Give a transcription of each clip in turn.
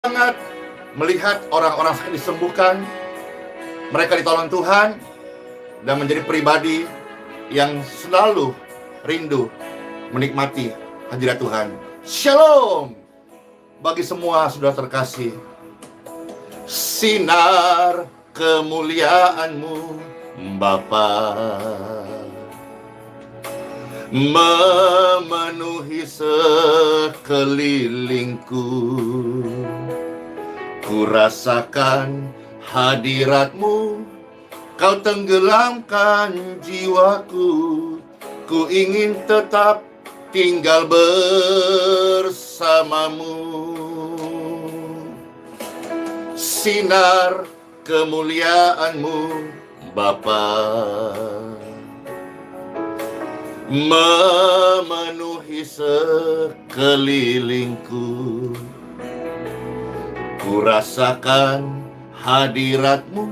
Sangat melihat orang-orang sakit disembuhkan, mereka ditolong Tuhan, dan menjadi pribadi yang selalu rindu menikmati hadirat Tuhan. Shalom bagi semua saudara terkasih. Sinar kemuliaan-Mu Bapa memenuhi sekelilingku. Ku rasakan hadirat-Mu, Kau tenggelamkan jiwaku. Ku ingin tetap tinggal bersama-Mu. Sinar kemuliaan-Mu Bapa memenuhi sekelilingku. Ku rasakan hadirat-Mu,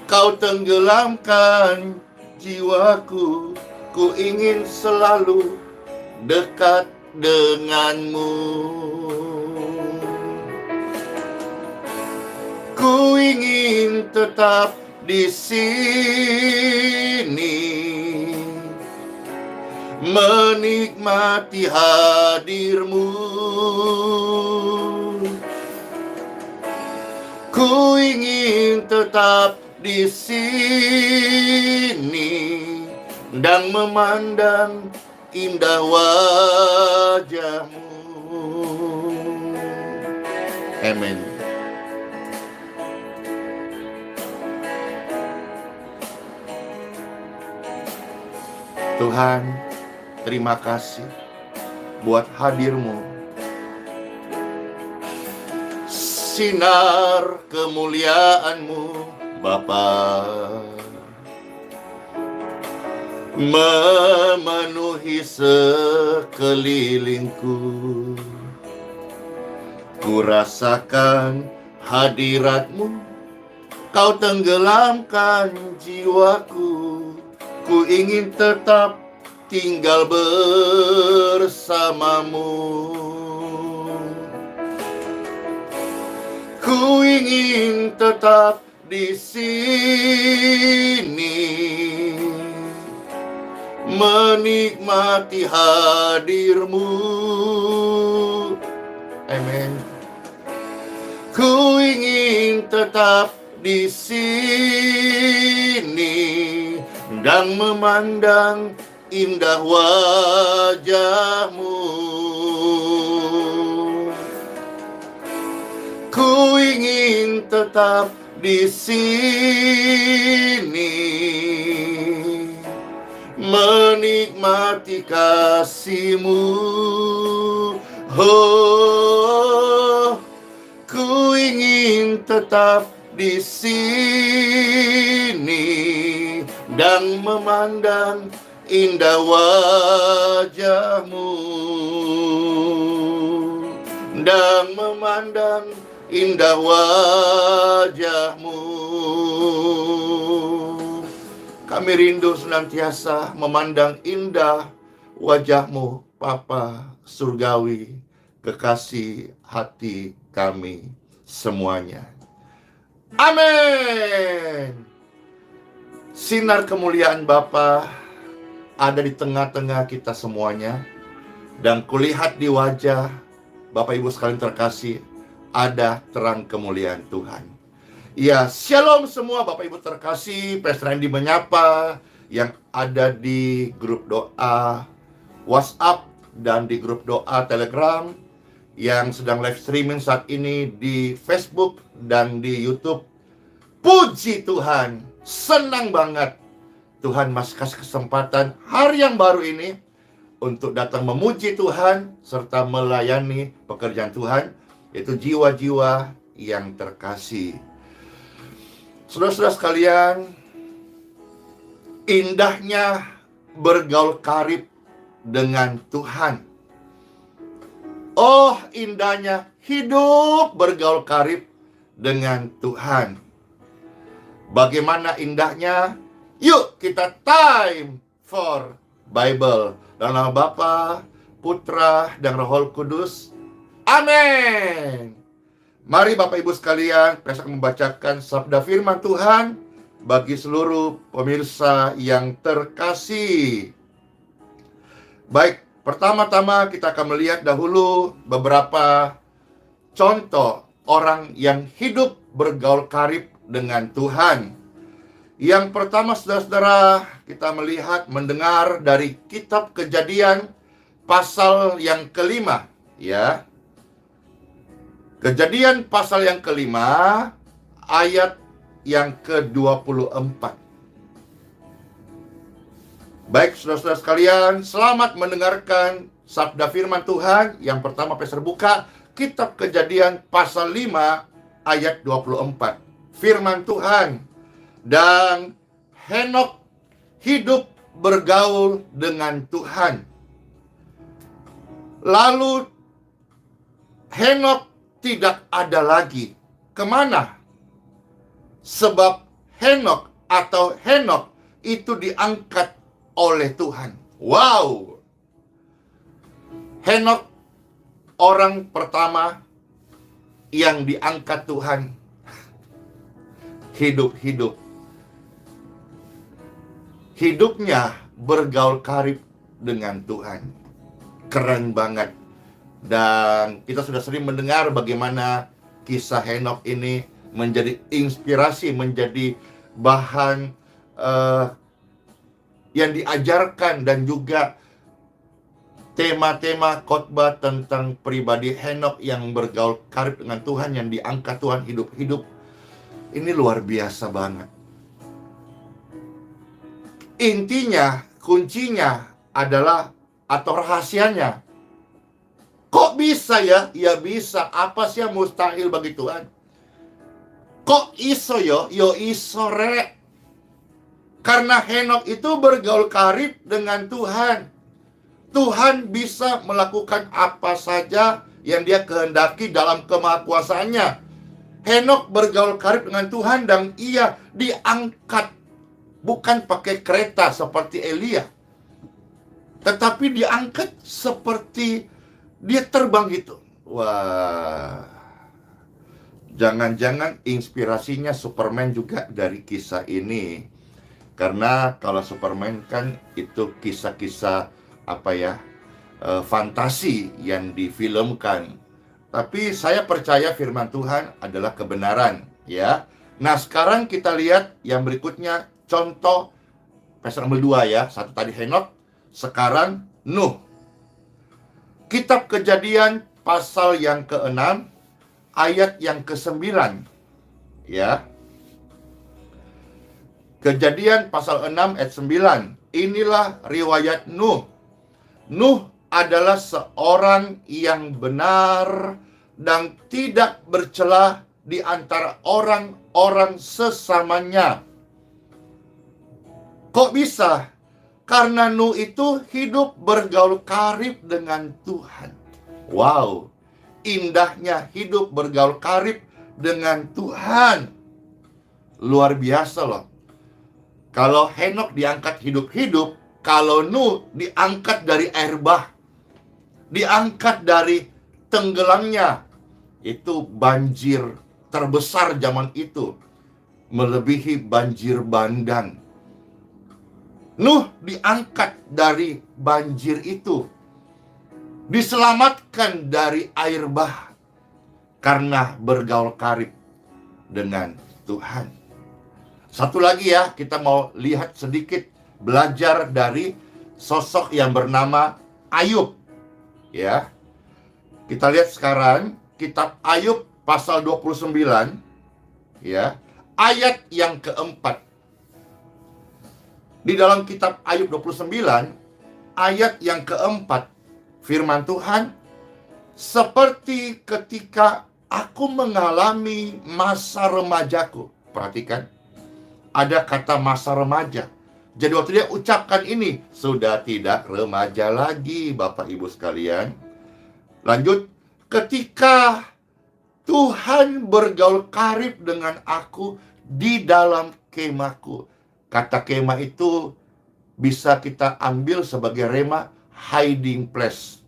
Kau tenggelamkan jiwaku. Ku ingin selalu dekat dengan-Mu. Ku ingin tetap di sini, menikmati hadir-Mu. Ku ingin tetap di sini dan memandang indah wajah-Mu. Amin. Tuhan, terima kasih buat hadir-Mu. Sinar kemuliaan-Mu Bapa memenuhi sekelilingku. Ku rasakan hadirat-Mu, Kau tenggelamkan jiwaku. Ku ingin tetap tinggal bersama-Mu. Ku ingin tetap di sini, menikmati hadir-Mu. Amin. Ku ingin tetap di sini dan memandang indah wajah-Mu. Ku ingin tetap di sini, menikmati kasih-Mu. Oh, ku ingin tetap di sini dan memandang indah wajah-Mu, dan memandang indah wajah-Mu. Kami rindu senantiasa memandang indah wajah-Mu, Bapa surgawi, kekasih hati kami semuanya. Amin. Sinar kemuliaan Bapa ada di tengah-tengah kita semuanya, dan kulihat di wajah Bapak Ibu sekalian terkasih, ada terang kemuliaan Tuhan. Ya, shalom semua Bapak Ibu terkasih. Pastor Randy menyapa yang ada di grup doa WhatsApp dan di grup doa Telegram, yang sedang live streaming saat ini di Facebook dan di YouTube. Puji Tuhan, senang banget Tuhan masih kasih kesempatan hari yang baru ini untuk datang memuji Tuhan serta melayani pekerjaan Tuhan, yaitu jiwa-jiwa yang terkasih. Saudara-saudara sekalian, indahnya bergaul karib dengan Tuhan. Oh, indahnya hidup bergaul karib dengan Tuhan. Bagaimana indahnya? Yuk kita time for Bible. Dalam nama Bapa, Putra, dan Roh Kudus. Amin. Mari Bapak Ibu sekalian, saya akan membacakan sabda firman Tuhan bagi seluruh pemirsa yang terkasih. Baik, pertama-tama kita akan melihat dahulu beberapa contoh orang yang hidup bergaul karib dengan Tuhan. Yang pertama, saudara-saudara, kita melihat, mendengar dari kitab Kejadian pasal yang kelima, ya. Kejadian pasal yang kelima, ayat yang ke-24. Baik, saudara-saudara sekalian, selamat mendengarkan sabda firman Tuhan. Yang pertama, saya buka kitab Kejadian pasal 5, ayat 24. Firman Tuhan, dan Henok hidup bergaul dengan Tuhan. Lalu Henok tidak ada lagi. Kemana? Sebab Henok atau Henok itu diangkat oleh Tuhan. Wow! Henok orang pertama yang diangkat Tuhan. Hidup-hidup. Hidupnya bergaul karib dengan Tuhan. Keren banget. Dan kita sudah sering mendengar bagaimana kisah Henok ini menjadi inspirasi, menjadi bahan yang diajarkan, dan juga tema-tema khotbah tentang pribadi Henok yang bergaul karib dengan Tuhan, yang diangkat Tuhan hidup-hidup. Ini luar biasa banget. Intinya, kuncinya adalah, atau rahasianya, kok bisa ya? Ya bisa. Apa sih yang mustahil bagi Tuhan? Kok iso yo? Yo iso rek. Karena Henok itu bergaul karib dengan Tuhan. Tuhan bisa melakukan apa saja yang dia kehendaki dalam kemahakuasaannya. Henok bergaul karib dengan Tuhan dan ia diangkat. Bukan pakai kereta seperti Elia, tetapi diangkat seperti dia terbang gitu. Wah, jangan-jangan inspirasinya Superman juga dari kisah ini. Karena kalau Superman kan itu kisah-kisah fantasi yang difilmkan. Tapi saya percaya firman Tuhan adalah kebenaran, ya. Nah, sekarang kita lihat yang berikutnya, contoh pasal nomor 2 ya. Satu tadi Henok, sekarang Nuh. Kitab Kejadian pasal yang ke-6, ayat yang ke-9, ya. Kejadian pasal 6 ayat 9. Inilah riwayat Nuh. Nuh adalah seorang yang benar dan tidak bercela di antara orang-orang sesamanya. Kok bisa? Karena Nuh itu hidup bergaul karib dengan Tuhan. Wow, indahnya hidup bergaul karib dengan Tuhan. Luar biasa loh. Kalau Henok diangkat hidup-hidup, kalau Nuh diangkat dari air bah, diangkat dari tenggelamnya. Itu banjir terbesar zaman itu, melebihi banjir bandang. Nuh diangkat dari banjir itu, diselamatkan dari air bah karena bergaul karib dengan Tuhan. Satu lagi ya, kita mau lihat sedikit, belajar dari sosok yang bernama Ayub, ya. Kita lihat sekarang kitab Ayub pasal 29, ya, ayat yang keempat. Di dalam kitab Ayub 29, ayat yang keempat, firman Tuhan, seperti ketika aku mengalami masa remajaku. Perhatikan, ada kata masa remaja. Jadi waktu dia ucapkan ini, sudah tidak remaja lagi, Bapak Ibu sekalian. Lanjut, ketika Tuhan bergaul karib dengan aku di dalam kemahku. Kata kemah itu bisa kita ambil sebagai rema hiding place,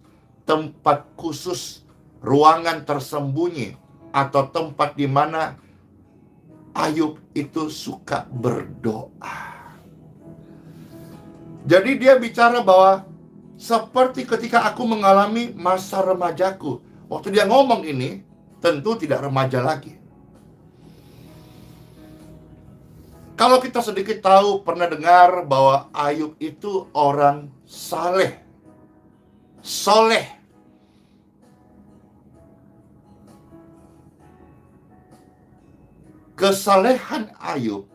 tempat khusus, ruangan tersembunyi. atau tempat di mana Ayub itu suka berdoa. Jadi dia bicara bahwa seperti ketika aku mengalami masa remajaku. Waktu dia ngomong ini, tentu tidak remaja lagi. Kalau kita sedikit tahu, pernah dengar bahwa Ayub itu orang soleh. Kesalehan Ayub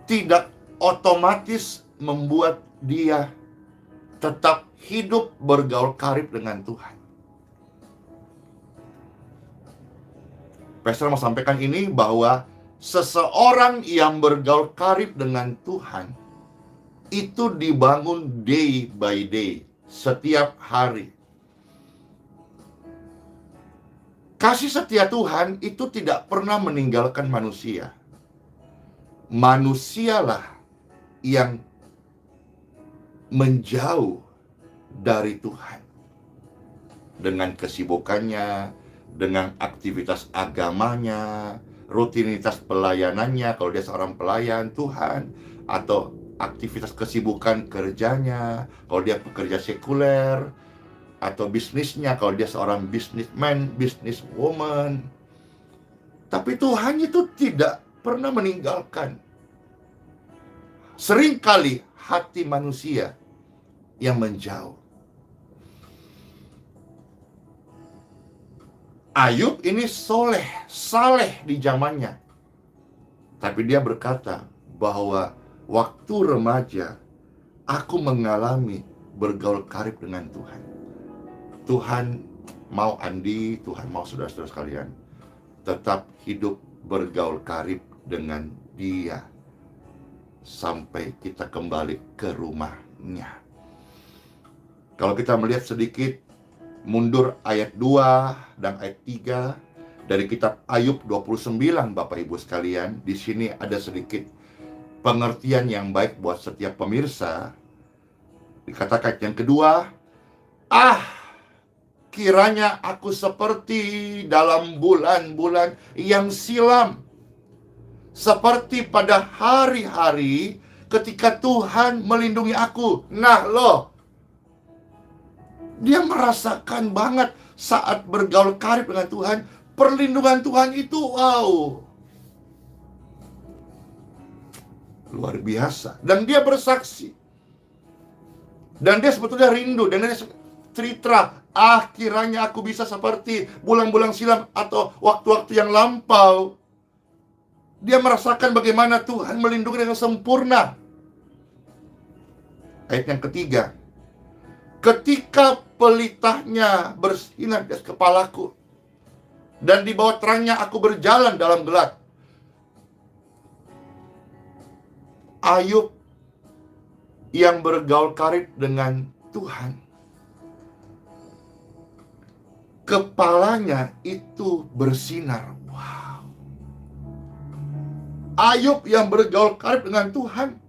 tidak otomatis membuat dia tetap hidup bergaul karib dengan Tuhan. Pastor mau sampaikan ini bahwa seseorang yang bergaul karib dengan Tuhan itu dibangun day by day, setiap hari. Kasih setia Tuhan itu tidak pernah meninggalkan manusia. Manusialah yang menjauh dari Tuhan. Dengan kesibukannya, dengan aktivitas agamanya, rutinitas pelayanannya, kalau dia seorang pelayan Tuhan, atau aktivitas kesibukan kerjanya, kalau dia pekerja sekuler, atau bisnisnya, kalau dia seorang businessman, businesswoman. Tapi Tuhan itu tidak pernah meninggalkan. Seringkali hati manusia yang menjauh. Ayub ini saleh di zamannya. Tapi dia berkata bahwa waktu remaja aku mengalami bergaul karib dengan Tuhan. Tuhan mau Andi, Tuhan mau saudara-saudara sekalian tetap hidup bergaul karib dengan Dia sampai kita kembali ke rumahnya. Kalau kita melihat sedikit mundur ayat 2 dan ayat 3 dari kitab Ayub 29, Bapak Ibu sekalian, di sini ada sedikit pengertian yang baik buat setiap pemirsa. Dikatakan yang kedua, kiranya aku seperti dalam bulan-bulan yang silam, seperti pada hari-hari ketika Tuhan melindungi aku. Nah loh, dia merasakan banget saat bergaul karib dengan Tuhan, perlindungan Tuhan itu wow, luar biasa. Dan dia bersaksi, dan dia sebetulnya rindu, dan dia cerita, kiranya aku bisa seperti bulan-bulan silam atau waktu-waktu yang lampau. Dia merasakan bagaimana Tuhan melindungi dengan sempurna. Ayat yang ketiga, ketika pelitahnya bersinar di atas kepalaku, dan di bawah terangnya aku berjalan dalam gelap. Ayub yang bergaul karib dengan Tuhan, kepalanya itu bersinar. Wow. Ayub yang bergaul karib dengan Tuhan,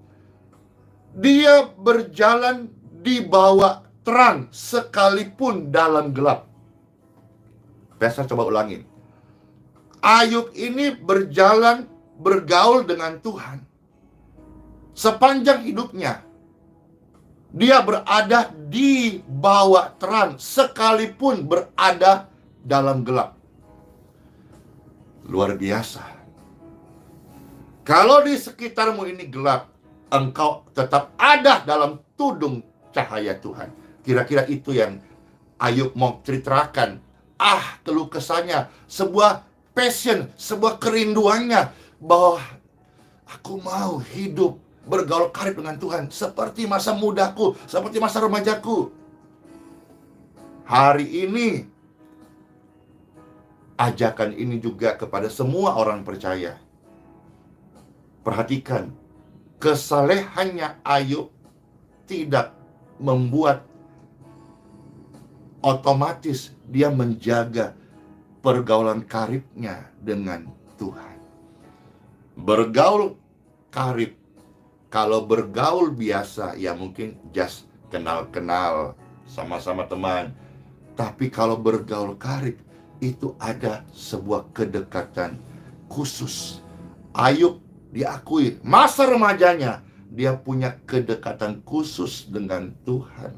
dia berjalan di bawah terang sekalipun dalam gelap. Saya coba ulangin. Ayub ini bergaul dengan Tuhan sepanjang hidupnya. Dia berada di bawah terang sekalipun berada dalam gelap. Luar biasa. Kalau di sekitarmu ini gelap, engkau tetap ada dalam tudung cahaya Tuhan. Kira-kira itu yang Ayub mau ceritakan. Keluh kesahnya, sebuah passion, sebuah kerinduannya bahwa aku mau hidup bergaul karib dengan Tuhan seperti masa mudaku, seperti masa remajaku. Hari ini ajakan ini juga kepada semua orang percaya. Perhatikan, kesalehannya Ayub tidak membuat otomatis dia menjaga pergaulan karibnya dengan Tuhan. Bergaul karib, kalau bergaul biasa ya mungkin just kenal-kenal, sama-sama teman. Tapi kalau bergaul karib, itu ada sebuah kedekatan khusus. Ayub diakui masa remajanya dia punya kedekatan khusus dengan Tuhan.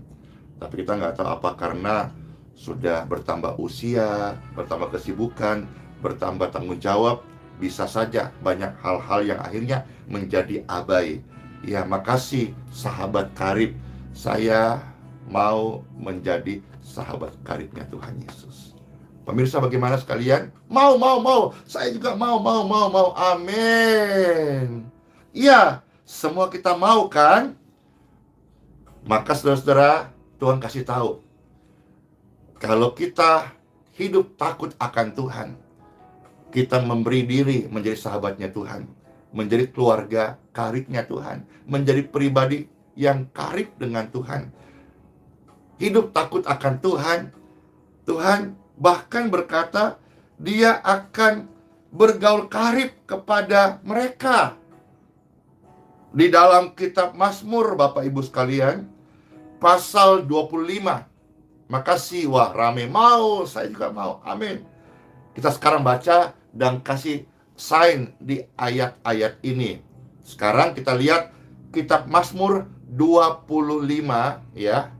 Tapi kita nggak tahu apa karena sudah bertambah usia, bertambah kesibukan, bertambah tanggung jawab, bisa saja banyak hal-hal yang akhirnya menjadi abai. Ya, makasih sahabat karib. Saya mau menjadi sahabat karibnya Tuhan Yesus. Pemirsa bagaimana sekalian? Mau. Saya juga mau. Amin. Iya, semua kita mau kan? Maka saudara-saudara, Tuhan kasih tahu, kalau kita hidup takut akan Tuhan, kita memberi diri menjadi sahabatnya Tuhan, menjadi keluarga karibnya Tuhan, menjadi pribadi yang karib dengan Tuhan. Hidup takut akan Tuhan, Tuhan bahkan berkata, Dia akan bergaul karib kepada mereka. Di dalam kitab Mazmur, Bapak Ibu sekalian, pasal 25. Makasih, wah rame, mau, saya juga mau, amin. Kita sekarang baca dan kasih sign di ayat-ayat ini. Sekarang kita lihat kitab Mazmur 25 ya,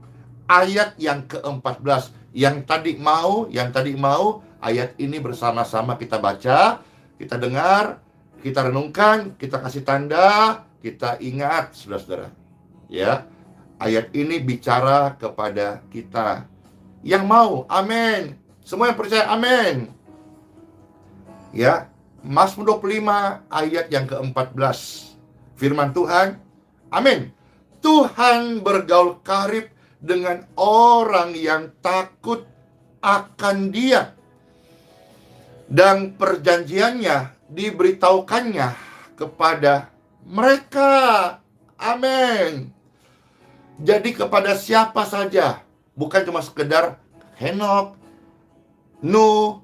ayat yang ke-14. Yang tadi mau, ayat ini bersama-sama kita baca, kita dengar, kita renungkan, kita kasih tanda, kita ingat, saudara-saudara. Ya, ayat ini bicara kepada kita yang mau, amin. Semua yang percaya, amin. Ya, Mazmur 25 ayat yang ke-14. Firman Tuhan, amin. Tuhan bergaul karib dengan orang yang takut akan Dia, dan perjanjiannya diberitahukannya kepada mereka. Amin. Jadi kepada siapa saja, bukan cuma sekedar Henok, Nuh,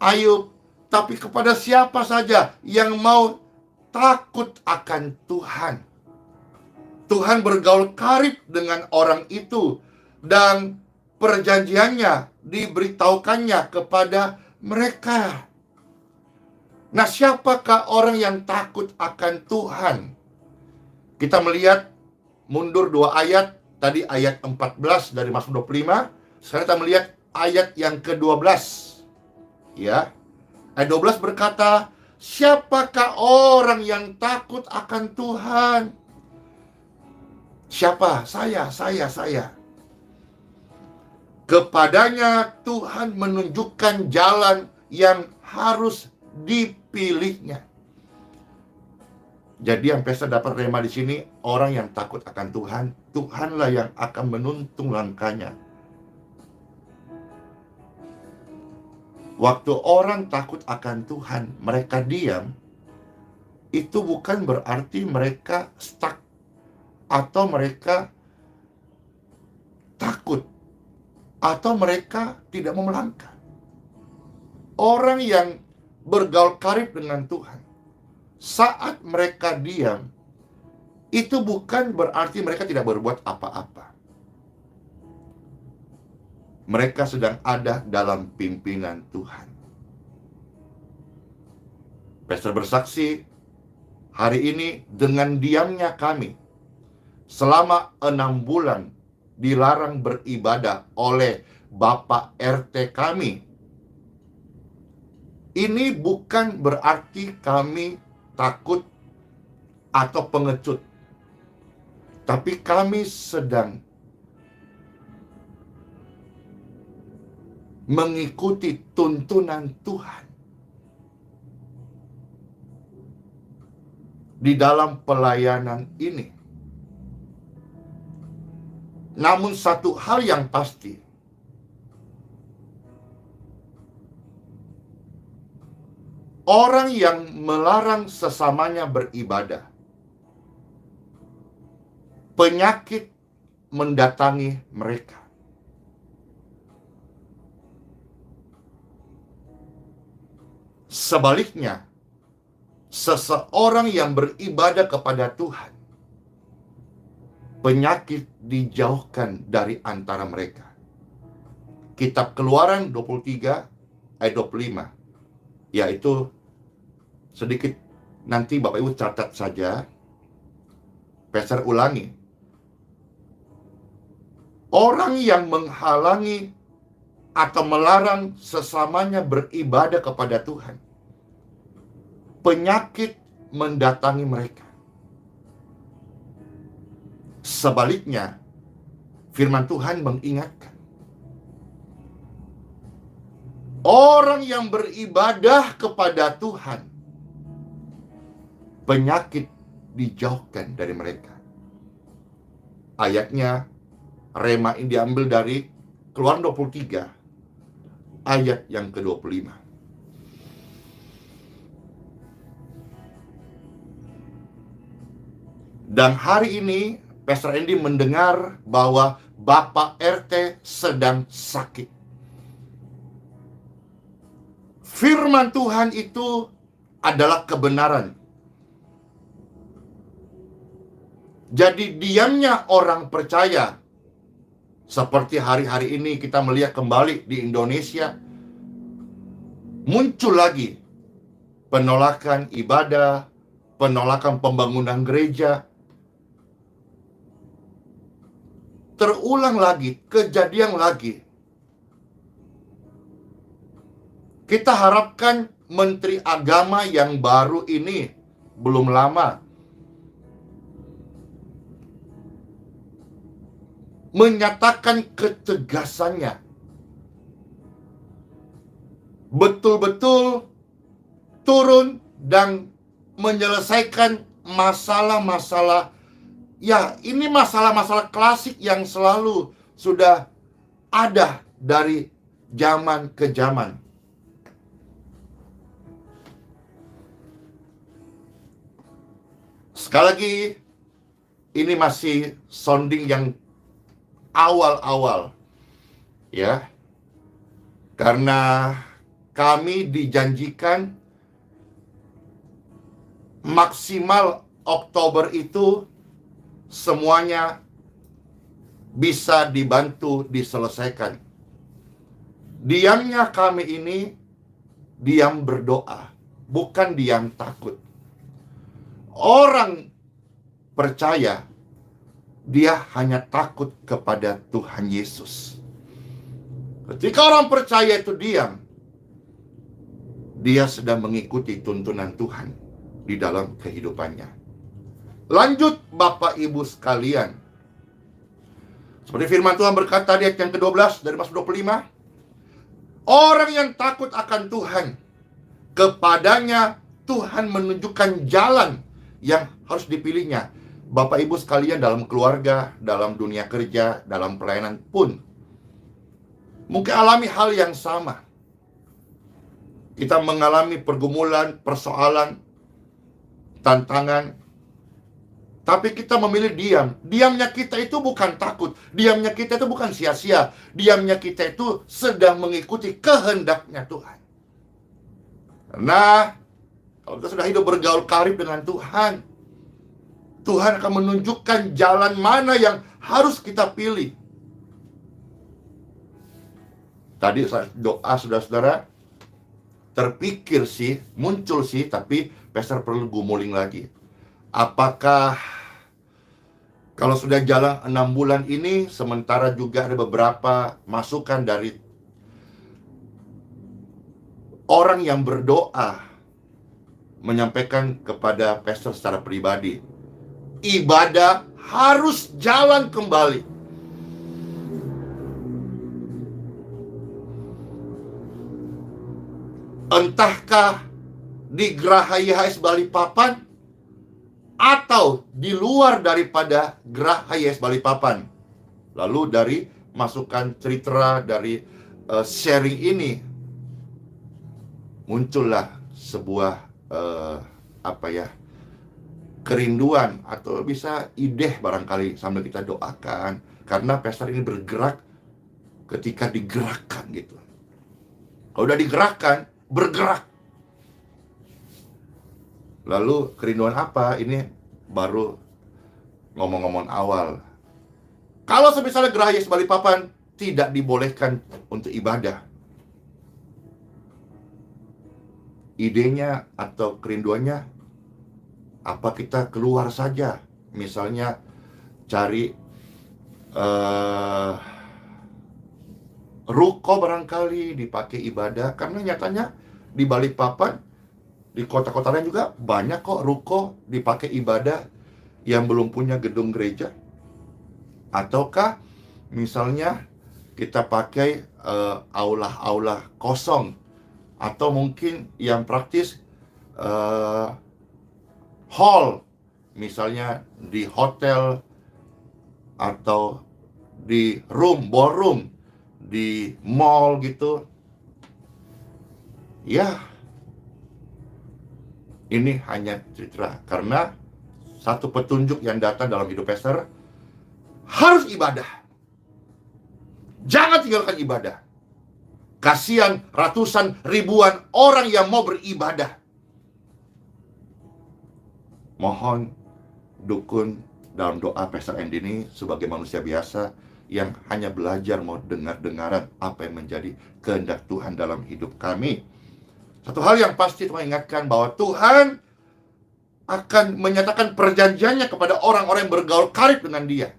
Ayub, tapi kepada siapa saja yang mau takut akan Tuhan. Tuhan bergaul karib dengan orang itu, dan perjanjiannya diberitahukannya kepada mereka. Nah, siapakah orang yang takut akan Tuhan? Kita melihat mundur 2 ayat, tadi ayat 14 dari Mazmur 25, sekarang kita melihat ayat yang ke-12. Ya. Ayat 12 berkata, siapakah orang yang takut akan Tuhan? Siapa? Saya. Kepadanya Tuhan menunjukkan jalan yang harus dipilihnya. Jadi yang pesta dapat rema di sini, orang yang takut akan Tuhan, Tuhanlah yang akan menuntun langkahnya. Waktu orang takut akan Tuhan, mereka diam, itu bukan berarti mereka stuck atau mereka takut atau mereka tidak mau melangkah. Orang yang bergaul karib dengan Tuhan, saat mereka diam, itu bukan berarti mereka tidak berbuat apa-apa. Mereka sedang ada dalam pimpinan Tuhan. Pastor bersaksi, hari ini dengan diamnya kami, selama 6 bulan dilarang beribadah oleh Bapak RT kami. Ini bukan berarti kami takut atau pengecut, tapi kami sedang mengikuti tuntunan Tuhan di dalam pelayanan ini. Namun satu hal yang pasti, orang yang melarang sesamanya beribadah, penyakit mendatangi mereka. Sebaliknya, seseorang yang beribadah kepada Tuhan, penyakit dijauhkan dari antara mereka. Kitab Keluaran 23 ayat 25. Yaitu sedikit nanti Bapak Ibu catat saja. Pastor ulangi. Orang yang menghalangi atau melarang sesamanya beribadah kepada Tuhan, penyakit mendatangi mereka. Sebaliknya, firman Tuhan mengingatkan, orang yang beribadah kepada Tuhan, penyakit dijauhkan dari mereka. Ayatnya, rema ini diambil dari Keluaran 23, ayat yang ke-25. Dan hari ini, Pastor Andy mendengar bahwa Bapak RT sedang sakit. Firman Tuhan itu adalah kebenaran. Jadi diamnya orang percaya, seperti hari-hari ini kita melihat kembali di Indonesia, muncul lagi penolakan ibadah, penolakan pembangunan gereja. Terulang lagi, kejadian lagi. Kita harapkan Menteri Agama yang baru ini belum lama menyatakan ketegasannya, betul-betul turun dan menyelesaikan masalah-masalah. Ya, ini masalah-masalah klasik yang selalu sudah ada dari zaman ke zaman. Sekali lagi, ini masih sounding yang awal-awal, ya. Karena kami dijanjikan maksimal Oktober itu semuanya bisa dibantu diselesaikan. Diamnya kami ini diam berdoa, bukan diam takut. Orang percaya, dia hanya takut kepada Tuhan Yesus. Ketika orang percaya itu diam, dia sedang mengikuti tuntunan Tuhan di dalam kehidupannya. Lanjut Bapak Ibu sekalian. Seperti firman Tuhan berkata di ayat yang ke-12 dari Mazmur 25. Orang yang takut akan Tuhan, kepadanya Tuhan menunjukkan jalan yang harus dipilihnya. Bapak Ibu sekalian, dalam keluarga, dalam dunia kerja, dalam pelayanan pun mungkin alami hal yang sama. Kita mengalami pergumulan, persoalan, tantangan, tapi kita memilih diam. Diamnya kita itu bukan takut. Diamnya kita itu bukan sia-sia. Diamnya kita itu sedang mengikuti kehendaknya Tuhan. Karena kalau kita sudah hidup bergaul karib dengan Tuhan, Tuhan akan menunjukkan jalan mana yang harus kita pilih. Tadi doa saudara-saudara, terpikir sih, muncul sih, tapi Pastor perlu gumuling lagi. Apakah kalau sudah jalan 6 bulan ini, sementara juga ada beberapa masukan dari orang yang berdoa menyampaikan kepada Pastor secara pribadi, ibadah harus jalan kembali. Entahkah di Geraha YHS Balikpapan atau di luar daripada Geraha YHS Balikpapan. Lalu dari masukan cerita, dari sharing ini, muncullah sebuah kerinduan atau bisa ide barangkali sambil kita doakan. Karena pastor ini bergerak ketika digerakkan gitu. Kalau udah digerakkan, bergerak. Lalu kerinduan apa? Ini baru ngomong-ngomong awal. Kalau misalnya Geraha YHS Balikpapan tidak dibolehkan untuk ibadah, idenya atau kerinduannya, apa kita keluar saja, misalnya cari ruko barangkali dipakai ibadah, karena nyatanya di Balikpapan, di kota-kota lain juga banyak kok ruko dipakai ibadah yang belum punya gedung gereja. Ataukah misalnya kita pakai aula-aula kosong, atau mungkin yang praktis hall, misalnya di hotel atau di ballroom di mall gitu. Ya, ini hanya cerita, karena satu petunjuk yang datang dalam hidup Pastor, harus ibadah. Jangan tinggalkan ibadah. Kasihan ratusan ribuan orang yang mau beribadah. Mohon dukun dalam doa Pastor Andy ini sebagai manusia biasa yang hanya belajar mau dengar-dengaran apa yang menjadi kehendak Tuhan dalam hidup kami. Satu hal yang pasti Tuhan ingatkan, bahwa Tuhan akan menyatakan perjanjiannya kepada orang-orang yang bergaul karib dengan Dia.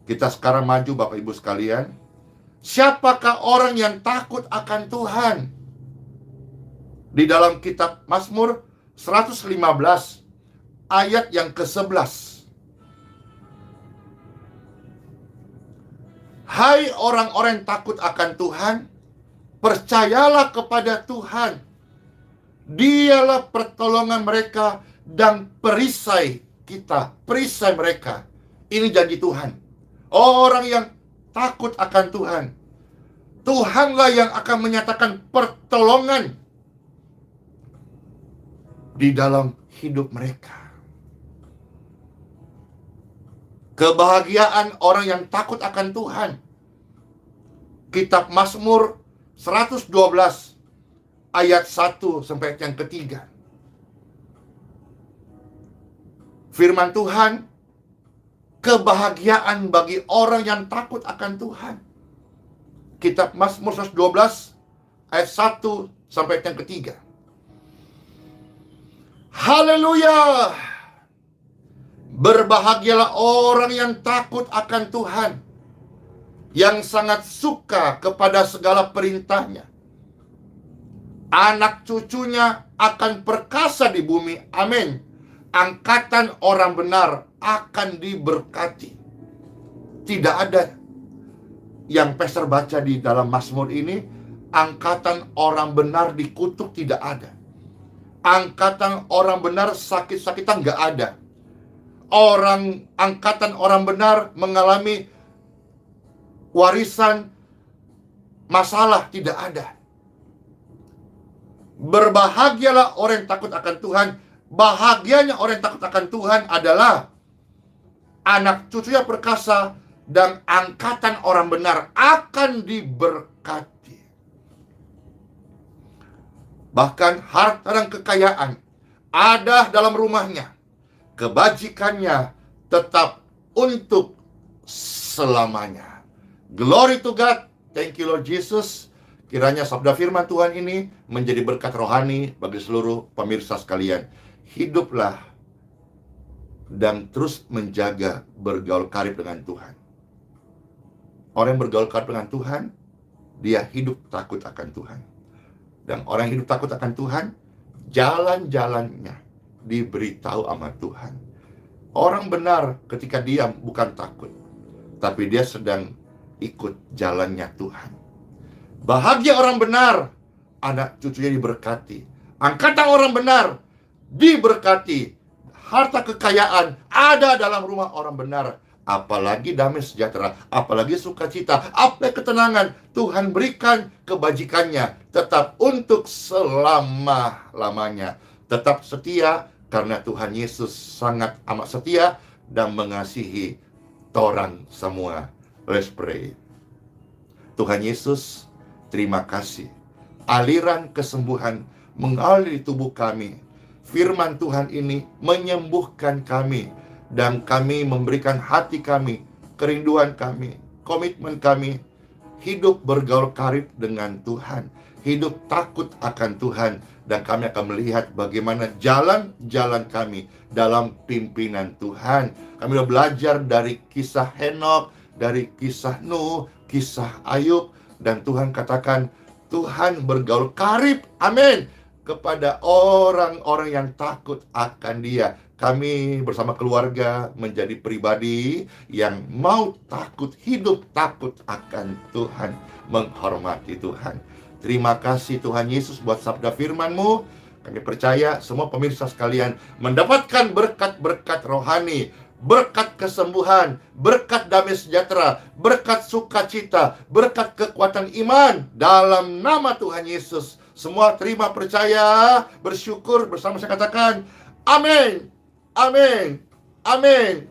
Kita sekarang maju Bapak Ibu sekalian. Siapakah orang yang takut akan Tuhan? Di dalam kitab Mazmur 115 ayat yang ke-11. Hai orang-orang yang takut akan Tuhan, percayalah kepada Tuhan. Dialah pertolongan mereka dan perisai kita, perisai mereka. Ini janji Tuhan. Orang yang takut akan Tuhan, Tuhanlah yang akan menyatakan pertolongan di dalam hidup mereka. Kebahagiaan orang yang takut akan Tuhan. Kitab Mazmur 112 ayat 1 sampai yang ketiga. Firman Tuhan, kebahagiaan bagi orang yang takut akan Tuhan. Kitab Mazmur 112 ayat 1 sampai yang ketiga. Haleluya! Berbahagialah orang yang takut akan Tuhan, yang sangat suka kepada segala perintahnya. Anak cucunya akan perkasa di bumi. Amin. Angkatan orang benar akan diberkati. Tidak ada yang Pastor baca di dalam Mazmur ini angkatan orang benar dikutuk, tidak ada. Angkatan orang benar sakit-sakitan, nggak ada. Angkatan orang benar mengalami warisan masalah, tidak ada. Berbahagialah orang yang takut akan Tuhan. Bahagianya orang yang takut akan Tuhan adalah anak cucunya perkasa dan angkatan orang benar akan diberkati. Bahkan harta dan kekayaan ada dalam rumahnya. Kebajikannya tetap untuk selamanya. Glory to God. Thank you Lord Jesus. Kiranya sabda firman Tuhan ini menjadi berkat rohani bagi seluruh pemirsa sekalian. Hiduplah dan terus menjaga bergaul karib dengan Tuhan. Orang yang bergaul karib dengan Tuhan, dia hidup takut akan Tuhan. Dan orang yang hidup takut akan Tuhan, jalan-jalannya diberitahu sama Tuhan. Orang benar ketika diam bukan takut, tapi dia sedang ikut jalannya Tuhan. Bahagia orang benar, anak cucunya diberkati. Angkatan orang benar diberkati. Harta kekayaan ada dalam rumah orang benar. Apalagi damai sejahtera, apalagi sukacita, apa ketenangan. Tuhan berikan kebajikannya tetap untuk selama-lamanya. Tetap setia karena Tuhan Yesus sangat amat setia dan mengasihi orang semua. Let's pray. Tuhan Yesus, terima kasih. Aliran kesembuhan mengalir di tubuh kami. Firman Tuhan ini menyembuhkan kami. Dan kami memberikan hati kami, kerinduan kami, komitmen kami. hidup bergaul karib dengan Tuhan, hidup takut akan Tuhan, dan kami akan melihat bagaimana jalan-jalan kami dalam pimpinan Tuhan. Kami sudah belajar dari kisah Henokh, dari kisah Nuh, kisah Ayub, dan Tuhan katakan Tuhan bergaul karib, amin, kepada orang-orang yang takut akan Dia. Kami bersama keluarga menjadi pribadi yang mau hidup takut akan Tuhan, menghormati Tuhan. Terima kasih Tuhan Yesus buat sabda firman-Mu. Kami percaya semua pemirsa sekalian mendapatkan berkat-berkat rohani, berkat kesembuhan, berkat damai sejahtera, berkat sukacita, berkat kekuatan iman dalam nama Tuhan Yesus. Semua terima, percaya, bersyukur bersama saya katakan amin, amin, amin.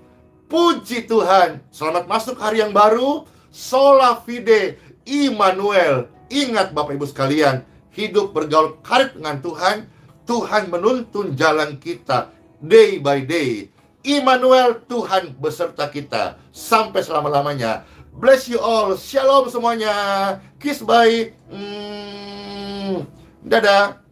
Puji Tuhan. Selamat masuk hari yang baru. Sola fide, Immanuel. Ingat Bapak Ibu sekalian, hidup bergaul karib dengan Tuhan. Tuhan menuntun jalan kita day by day. Immanuel, Tuhan beserta kita sampai selama-lamanya. Bless you all. Shalom semuanya. Kiss bye. Dadah.